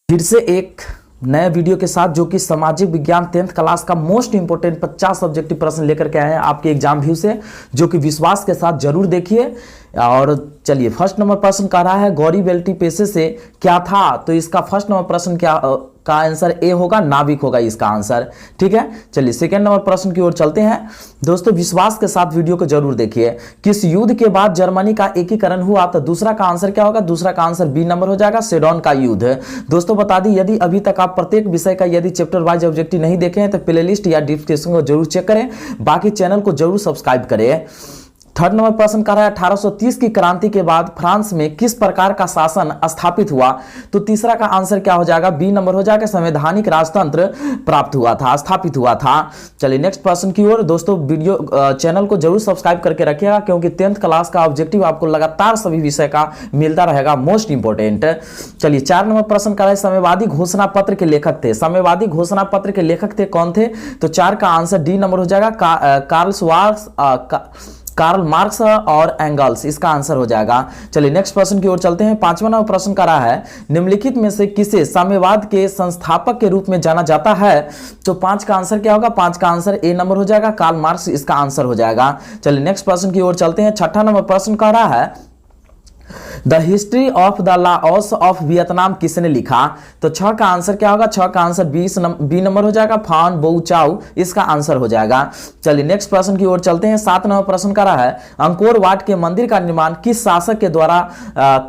फिर से एक नए वीडियो के साथ जो कि सामाजिक विज्ञान 10th क्लास का मोस्ट इंपोर्टेंट 50 ऑब्जेक्टिव प्रश्न लेकर के आए हैं आपके एग्जाम व्यू से, जो कि विश्वास के साथ जरूर देखिए। और चलिए, फर्स्ट नंबर प्रश्न कह रहा है गौरी बेल्टी पेशे से क्या था, तो इसका फर्स्ट नंबर प्रश्न क्या का आंसर ए होगा, नाविक होगा इसका आंसर। ठीक है, चलिए सेकंड नंबर प्रश्न की ओर चलते हैं। दोस्तों विश्वास के साथ वीडियो को जरूर देखिए। किस युद्ध के बाद जर्मनी का एकीकरण हुआ, तो दूसरा का आंसर क्या होगा, दूसरा का आंसर बी नंबर हो जाएगा, सेडोन का युद्ध। दोस्तों बता दी, यदि अभी तक आप प्रत्येक विषय का यदि चैप्टर वाइज ऑब्जेक्टिव नहीं देखे हैं तो प्लेलिस्ट या डिस्क्रिप्शन को जरूर चेक करें, बाकी चैनल को जरूर सब्सक्राइब करें। थर्ड नंबर प्रश्न कर रहा है 1830 की क्रांति के बाद फ्रांस में किस प्रकार का शासन स्थापित हुआ, तो तीसरा का आंसर क्या हो जाएगा, बी नंबर हो जाएगा, संवैधानिक राजतंत्र प्राप्त हुआ था, स्थापित हुआ था। चलिए नेक्स्ट प्रश्न की ओर। दोस्तों वीडियो चैनल को जरूर सब्सक्राइब करके रखिएगा, क्योंकि 10th क्लास का ऑब्जेक्टिव आपको लगातार सभी विषय का मिलता रहेगा, मोस्ट इंपोर्टेंट। चलिए 4 नंबर प्रश्न कर रहा है साम्यवादी घोषणा पत्र के लेखक थे, साम्यवादी घोषणा पत्र के लेखक थे कौन थे, तो 4 का आंसर डी नंबर हो जाएगा, कार्ल मार्क्स और एंगल्स इसका आंसर हो जाएगा। चलिए नेक्स्ट प्रश्न की ओर चलते हैं। 5वां नंबर प्रश्न का रहा है निम्नलिखित में से किसे साम्यवाद के संस्थापक के रूप में जाना जाता है, तो 5 का आंसर क्या होगा, 5 का आंसर ए नंबर हो जाएगा, कार्ल मार्क्स इसका आंसर हो जाएगा। चलिए नेक्स्ट प्रश्न की ओर चलते हैं। 6ठा नंबर प्रश्न का रहा है the history of the loss of Vietnam किसने लिखा, तो 6 का आंसर क्या होगा, 6 का आंसर बी नंबर हो जाएगा, फान बोउ चाउ इसका आंसर हो जाएगा। चलिए नेक्स्ट प्रश्न की ओर चलते हैं। 7 नंबर प्रश्न का रहा है अंकोर वाट के मंदिर का निर्माण किस शासक के द्वारा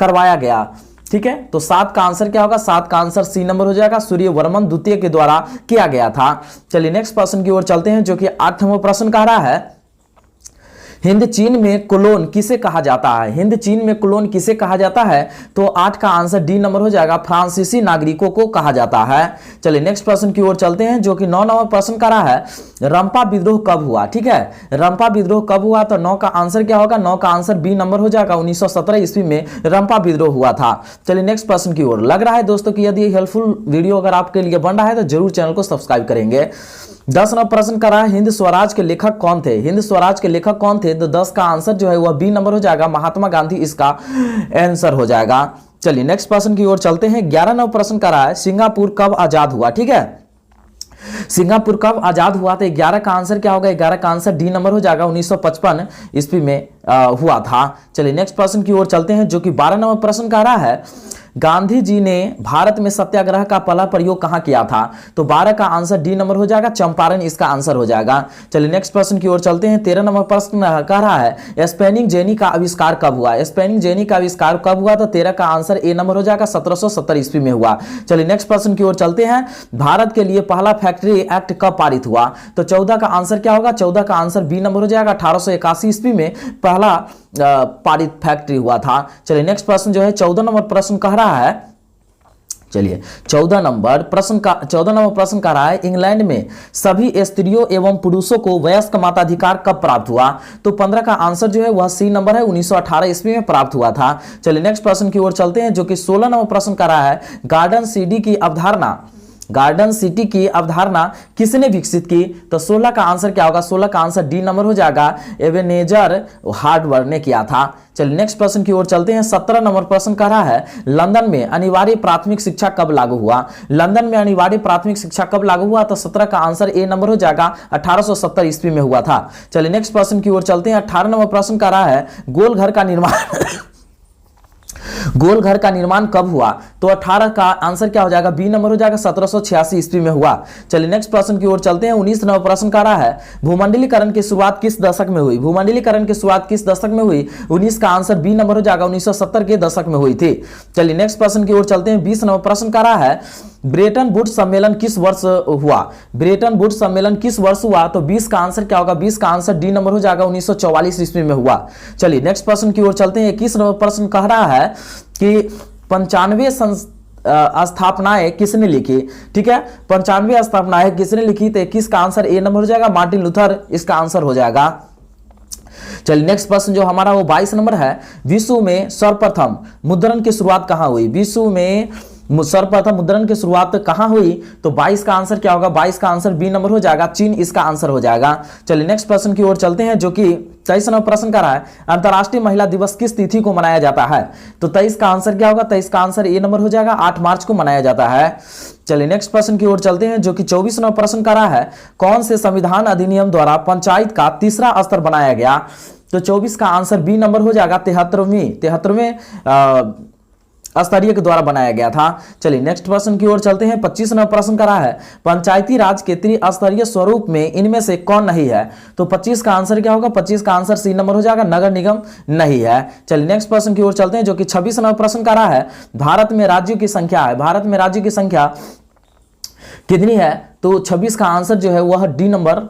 करवाया गया, ठीक है, तो 7 का आंसर क्या होगा, 7 का आंसर सी नंबर हो जाएगा, सूर्यवर्मन द्वितीय के द्वारा किया गया था। चलिए नेक्स्ट प्रश्न की ओर चलते हैं, जो कि 8वां नंबर प्रश्न का रहा है हिंद चीन में कोलोन किसे कहा जाता है, हिंद चीन में कोलोन किसे कहा जाता है, तो 8 का आंसर डी नंबर हो जाएगा, फ्रांसीसी नागरिकों को कहा जाता है। चलिए नेक्स्ट प्रश्न की ओर चलते हैं, जो कि 9 नंबर प्रश्न का रहा है रंपा विद्रोह कब हुआ, ठीक है, रंपा विद्रोह कब हुआ, तो 9 का आंसर क्या होगा, 9 का आंसर बी नंबर हो जाएगा, 1917 ईस्वी में रंपा विद्रोह हुआ था। चलिए नेक्स्ट प्रश्न की ओर। लग रहा है दोस्तों कि यदि हेल्पफुल वीडियो अगर आपके लिए बन रहा है तो जरूर चैनल को सब्सक्राइब करेंगे। 10 नंबर प्रश्न का रहा है हिंद स्वराज के लेखक कौन थे, हिंद स्वराज के लेखक कौन थे, तो 10 का आंसर जो है वह बी नंबर हो जाएगा, महात्मा गांधी इसका आंसर हो जाएगा। चलिए नेक्स्ट प्रश्न की ओर चलते हैं। 11 नंबर प्रश्न का रहा है सिंगापुर कब आजाद हुआ, ठीक है, सिंगापुर कब आजाद हुआ, तो 11 का आंसर क्या होगा, 11 का आंसर डी नंबर हो जाएगा, 1955 ईस्वी में हुआ था। चलिए नेक्स्ट प्रश्न की ओर चलते हैं, जो कि 12 नंबर प्रश्न का रहा है गांधी जी ने भारत में सत्याग्रह का पहला प्रयोग कहां किया था, तो 12 का आंसर डी नंबर हो जाएगा, चंपारण इसका आंसर हो जाएगा। चलिए नेक्स्ट प्रश्न की ओर चलते हैं। 13 नंबर प्रश्न कह रहा है स्पेनिंग जेनी का आविष्कार कब हुआ, स्पेनिंग जेनी का आविष्कार कब हुआ, तो 13 का आंसर ए नंबर हो जाएगा, 1770 ईस्वी में हुआ। चलिए नेक्स्ट प्रश्न की ओर चलते हैं। भारत के लिए पहला फैक्ट्री एक्ट कब पारित हुआ, तो 14 का आंसर क्या होगा, 14 का आंसर बी नंबर हो जाएगा, 1881 ईस्वी में पहला पारित फैक्ट्री हुआ था। चलिए नेक्स्ट प्रश्न जो है 14 नंबर प्रश्न कह रहा है, चलिए 14 नंबर प्रश्न कह रहा है इंग्लैंड में सभी स्त्रियों एवं पुरुषों को वयस्क मताधिकार कब प्राप्त हुआ, तो 15 का आंसर जो है वह सी नंबर है, 1918 ईस्वी में प्राप्त हुआ था। चलिए नेक्स्ट प्रश्न की ओर चलते हैं, जो कि 16 नंबर प्रश्न कह रहा है गार्डन सिटी की अवधारणा किसने विकसित की, तो 16 का आंसर क्या होगा, 16 का आंसर डी नंबर हो जाएगा, एबेनेजर हार्वर्ड ने किया था। चलिए नेक्स्ट प्रश्न की ओर चलते हैं। 17 नंबर प्रश्न कह रहा है लंदन में अनिवार्य प्राथमिक शिक्षा कब लागू हुआ, लंदन में अनिवार्य प्राथमिक शिक्षा कब लागू हुआ, तो 17 का आंसर ए नंबर हो जाएगा, 1870 ईस्वी में हुआ था। चलिए नेक्स्ट प्रश्न की ओर चलते हैं। 18 नंबर प्रश्न कह रहा है गोलघर का निर्माण कब हुआ, तो 18 का आंसर क्या हो जाएगा, बी नंबर हो जाएगा, 1786 ईस्वी में हुआ। चलिए नेक्स्ट प्रश्न की ओर चलते हैं। 19 नंबर प्रश्न का रहा है भूमंडलीकरण की शुरुआत किस दशक में हुई, भूमंडलीकरण की शुरुआत किस दशक में हुई, 19 का आंसर बी नंबर हो जाएगा, 1970 के दशक में हुई थी। चलिए नेक्स्ट प्रश्न की ओर चलते हैं। 20 नंबर प्रश्न का रहा है ब्रेटन वुड्स सम्मेलन किस वर्ष हुआ, ब्रेटन वुड्स सम्मेलन किस वर्ष हुआ, तो 20 का आंसर क्या होगा, 20 का आंसर डी नंबर हो जाएगा, 1944 ईस्वी में हुआ। चलिए नेक्स्ट प्रश्न की ओर चलते हैं। 21 नंबर प्रश्न कह रहा है कि 95 स्थापनाएं किसने लिखी, ठीक है, 95 स्थापनाएं किसने लिखी, तो 21 का आंसर ए नंबर हो जाएगा, मार्टिन लूथर इसका आंसर हो जाएगा। चलिए नेक्स्ट प्रश्न जो हमारा वो 22 नंबर है विश्व में सर्वप्रथम मुद्रण की शुरुआत कहां हुई, विश्व में सर्वप्रथम मुद्रण की शुरुआत कहां हुई? तो 22 का आंसर क्या होगा? 22 का आंसर बी नंबर हो जाएगा, चीन इसका आंसर हो जाएगा। चलिए नेक्स्ट प्रश्न की ओर चलते हैं, जो कि 23 नंबर प्रश्न का रहा है, अंतर्राष्ट्रीय महिला दिवस किस तिथि को मनाया जाता है? तो 23 का आंसर क्या होगा? 23 का आंसर ए नंबर हो जाएगा, 8 मार्च को मनाया जाता है। चलिए नेक्स्ट प्रश्न की ओर चलते हैं, जो कि 24 नंबर प्रश्न का रहा है, कौन से संविधान अधिनियम द्वारा पंचायत का तीसरा स्तर बनाया गया? तो 24 का आंसर बी नंबर हो जाएगा, 73वें स्तरीय के द्वारा बनाया गया था। चलिए नेक्स्ट प्रश्न की ओर चलते हैं, 25 नंबर प्रश्न का रहा है, पंचायती राज के त्रिस्तरीय स्वरूप में इनमें से कौन नहीं है? तो 25 का आंसर क्या होगा? 25 का आंसर सी नंबर हो जाएगा, नगर निगम नहीं है। चलिए नेक्स्ट प्रश्न की ओर चलते हैं, जो कि 26 नंबर प्रश्न का रहा है, भारत में राज्यों की संख्या है, भारत में राज्यों की संख्या कितनी है? तो 26 का आंसर जो है वह डी नंबर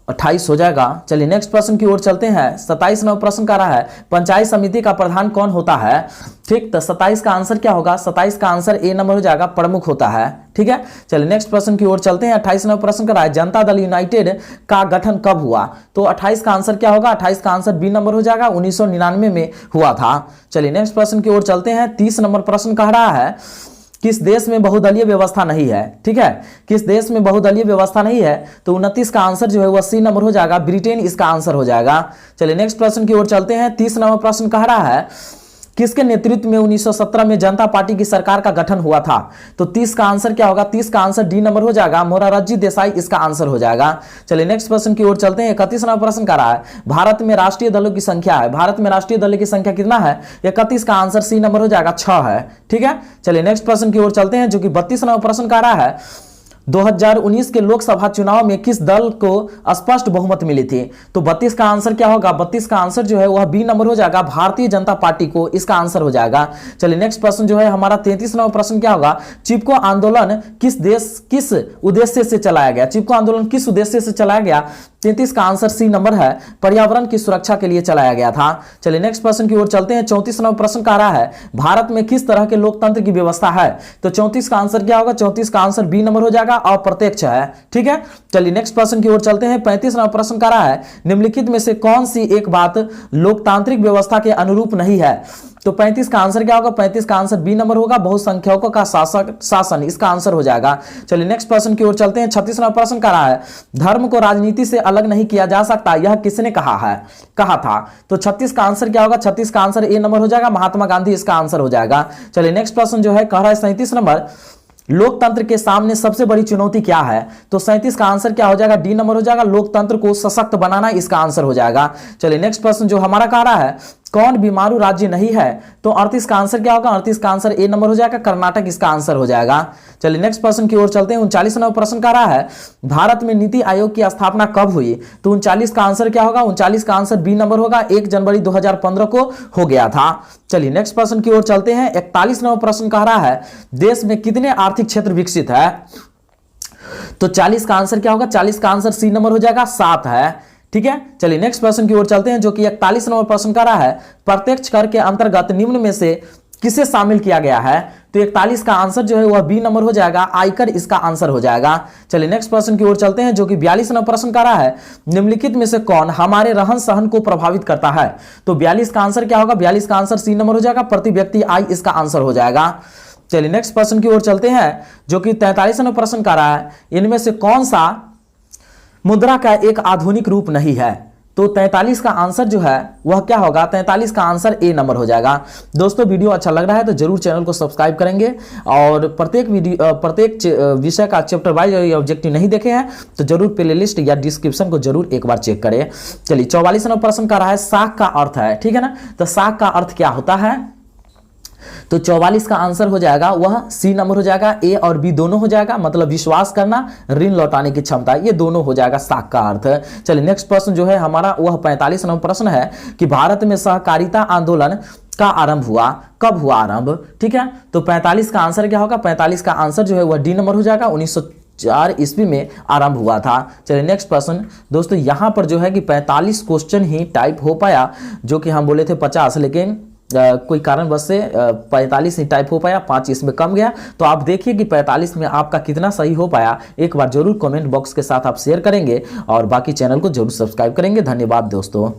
28 हो जाएगा। चलिए नेक्स्ट प्रश्न की ओर चलते हैं, 27 नंबर प्रश्न का रहा है, पंचायत समिति का प्रधान कौन होता है? ठीक, तो 27 का आंसर क्या होगा? 27 का आंसर ए नंबर हो जाएगा, प्रमुख होता है। ठीक है, चलिए नेक्स्ट प्रश्न की ओर चलते हैं, 28 नंबर प्रश्न का रहा है, जनता दल यूनाइटेड का गठन कब हुआ? तो 28 का आंसर क्या होगा? 28 का आंसर बी नंबर हो जाएगा, 1999 में हुआ था। चलिए नेक्स्ट प्रश्न की ओर चलते हैं, 30 नंबर प्रश्न का रहा है, किस देश में बहुदलीय व्यवस्था नहीं है? ठीक है, किस देश में बहुदलीय व्यवस्था नहीं है? तो 29 का आंसर जो है वह सी नंबर हो जाएगा, ब्रिटेन इसका आंसर हो जाएगा। चलिए नेक्स्ट प्रश्न की ओर चलते हैं, 30 नंबर प्रश्न कह रहा है, किसके नेतृत्व में 1917 में जनता पार्टी की सरकार का गठन हुआ था? तो 30 का आंसर क्या होगा? 30 का आंसर डी नंबर हो जाएगा, मोरारजी देसाई इसका आंसर हो जाएगा। चलिए नेक्स्ट प्रश्न की ओर चलते हैं, 31 नंबर प्रश्न का रहा है, भारत में राष्ट्रीय दलों की संख्या है, भारत में राष्ट्रीय दलों की संख्या कितना है? 31 का आंसर सी नंबर हो जाएगा, 6 है। ठीक है, चलिए नेक्स्ट प्रश्न की ओर चलते हैं, जो कि 32 नंबर प्रश्न का रहा है, 2019 के लोकसभा चुनाव में किस दल को स्पष्ट बहुमत मिली थी? तो 32 का आंसर क्या होगा? 32 का आंसर जो है वह बी नंबर हो जाएगा, भारतीय जनता पार्टी को इसका आंसर हो जाएगा। चलिए नेक्स्ट प्रश्न जो है हमारा 33 नंबर प्रश्न क्या होगा? चिपको आंदोलन किस उद्देश्य से चलाया गया? चिपको आंदोलन किस उद्देश्य से चलाया गया? 33 का आंसर सी नंबर है, पर्यावरण की सुरक्षा के लिए चलाया गया था। चलिए नेक्स्ट प्रश्न की ओर चलते हैं, 34 नंबर प्रश्न का रहा है, भारत में किस तरह के लोकतंत्र की व्यवस्था है? तो 34 का आंसर क्या होगा? 34 का आंसर बी नंबर हो जाएगा, अप्रत्यक्ष है। ठीक है, चलिए नेक्स्ट प्रश्न की ओर चलते हैं, 35 नंबर प्रश्न का रहा है, निम्नलिखित में से कौन सी एक बात लोकतांत्रिक व्यवस्था के अनुरूप नहीं है? तो 35 का आंसर क्या होगा? 35 का आंसर बी नंबर होगा, बहुसंख्यकों का शासन इसका आंसर हो जाएगा। चलिए नेक्स्ट प्रश्न की ओर चलते हैं, 36 नंबर प्रश्न का रहा है, धर्म को राजनीति से अलग नहीं किया जा सकता, यह किसने कहा था? तो 36 का आंसर क्या होगा? 36 का आंसर ए नंबर हो जाएगा, महात्मा गांधी इसका आंसर हो जाएगा। चलिए नेक्स्ट प्रश्न जो है कह रहा है 37 नंबर, लोकतंत्र के सामने सबसे बड़ी चुनौती क्या है? तो 37 का आंसर क्या हो जाएगा? डी नंबर हो जाएगा, लोकतंत्र को सशक्त बनाना इसका आंसर हो जाएगा। चलिए नेक्स्ट प्रश्न जो हमारा कह रहा है, कौन बीमारू राज्य नहीं है? तो 38 का आंसर क्या होगा? 38 का आंसर ए नंबर हो जाएगा, कर्नाटक इसका आंसर हो जाएगा। चलिए नेक्स्ट प्रश्न की ओर चलते हैं, 39 नंबर प्रश्न का रहा है, भारत में नीति आयोग की स्थापना कब हुई? तो 39 का आंसर क्या होगा? 39 का आंसर बी नंबर होगा, 1 जनवरी 2015 को हो गया था। चलिए नेक्स्ट प्रश्न की ओर चलते हैं, 41 नंबर प्रश्न कह रहा है, देश में कितने आर्थिक क्षेत्र विकसित है? तो 40 का आंसर क्या होगा? 40 का आंसर सी नंबर हो जाएगा, 7 है। ठीक है, चलिए नेक्स्ट प्रश्न की ओर चलते हैं, जो कि 41 नंबर प्रश्न का रहा है, प्रत्यक्ष कर के अंतर्गत निम्न में से किसे शामिल किया गया है? तो 41 का आंसर जो है वह बी नंबर हो जाएगा, आयकर इसका आंसर हो जाएगा। चलिए नेक्स्ट प्रश्न की ओर चलते हैं, जो कि 42 नंबर प्रश्न का रहा है, निम्नलिखित में से कौन हमारे रहन सहन को प्रभावित करता है? तो 42 का आंसर क्या होगा? 42 का आंसर सी नंबर हो जाएगा, प्रति व्यक्ति आय इसका आंसर हो जाएगा। चलिए नेक्स्ट प्रश्न की ओर चलते हैं, जो कि 43 नंबर प्रश्न का रहा है, इनमें से कौन सा मुद्रा का एक आधुनिक रूप नहीं है? तो 43 का आंसर जो है वह क्या होगा? 43 का आंसर ए नंबर हो जाएगा। दोस्तों वीडियो अच्छा लग रहा है तो जरूर चैनल को सब्सक्राइब करेंगे, और प्रत्येक विषय का चैप्टर वाइज ऑब्जेक्टिव नहीं देखे हैं तो जरूर प्लेलिस्ट या डिस्क्रिप्शन को जरूर एक बार चेक करें। चलिए 44 नंबर प्रश्न का रहा है, साख का अर्थ है, ठीक है ना? तो साख का अर्थ क्या होता है? तो 44 का आंसर हो जाएगा वह सी नंबर हो जाएगा, ए और बी दोनों हो जाएगा, मतलब विश्वास करना, ऋण लौटाने की क्षमता, ये दोनों हो जाएगा साख का अर्थ। चलिए नेक्स्ट प्रश्न जो है हमारा वह 45 नंबर प्रश्न है कि भारत में सहकारिता आंदोलन का आरंभ हुआ, कब हुआ आरंभ? ठीक है, तो 45 का आंसर क्या होगा? 45 का आंसर जो है वह डी नंबर हो जाएगा, 1904 ईस्वी में आरंभ हुआ था। चलिए नेक्स्ट प्रश्न दोस्तों, यहां पर जो है कि 45 क्वेश्चन ही टाइप हो पाया, जो कि हम बोले थे 50, लेकिन कोई कारणवश से 45 ही टाइप हो पाया, 5 इसमें कम गया। तो आप देखिए कि 45 में आपका कितना सही हो पाया, एक बार जरूर कमेंट बॉक्स के साथ आप शेयर करेंगे और बाकी चैनल को जरूर सब्सक्राइब करेंगे। धन्यवाद दोस्तों।